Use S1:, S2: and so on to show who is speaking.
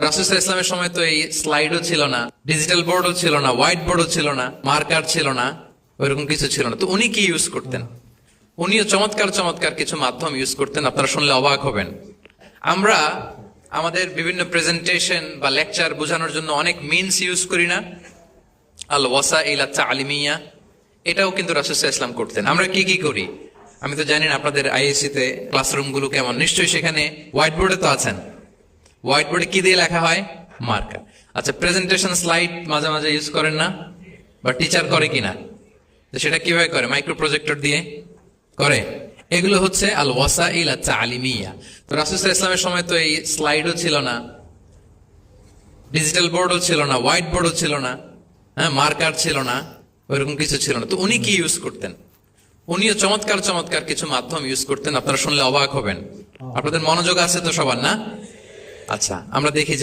S1: রাসূল সাল্লাল্লাহু আলাইহি ওয়াসাল্লামের সময় তো এই স্লাইডও ছিল না, ডিজিটাল বোর্ডও ছিল না, হোয়াইট বোর্ডও ছিল না, মার্কার ছিল না, ওইরকম কিছু ছিল না। তো উনি কি ইউজ করতেন? উনিও চমৎকার চমৎকার কিছু মাধ্যম ইউজ করতেন, আপনারা শুনলে অবাক হবেন। আমরা আমাদের বিভিন্ন প্রেজেন্টেশন বা লেকচার বোঝানোর জন্য অনেক মিনস ইউজ করি না, আল ওয়াসাইল আত-তা'লিমিয়া, এটাও কিন্তু রাসূল সাল্লাল্লাহু আলাইহি ওয়াসাল্লাম করতেন। আমরা কি কি করি আমি তো জানি না, আপনাদের আইএসসি তে ক্লাসরুম গুলো কেমন, নিশ্চয়ই সেখানে হোয়াইট বোর্ডে তো আছেন। হোয়াইট বোর্ডে কি দিয়ে লেখা হয়? মার্কার। আচ্ছা, প্রেজেন্টেশন স্লাইড মাঝে মাঝে ইউজ করেন না? বা টিচার করে কিনা? তো সেটা কিভাবে করে? মাইক্রো প্রজেক্টর দিয়ে করে। এগুলো হচ্ছে আল ওয়াসাইল আত-তা'লিমিয়া। তো রাসূল সাল্লাল্লাহু আলাইহি ওয়াসাল্লামের সময় তো এই স্লাইডও ছিল না, ডিজিটাল বোর্ডও ছিল না, হোয়াইট বোর্ডও ছিল না, হ্যাঁ, মার্কার ছিল না, ওইরকম কিছু ছিল না। তো উনি কি ইউজ করতেন? উনিও চমৎকার চমৎকার কিছু মাধ্যম ইউজ করতেন, আপনারা শুনলে অবাক হবেন। আপনাদের মনোযোগ আছে তো সবার, না? আচ্ছা, আমরা দেখি যে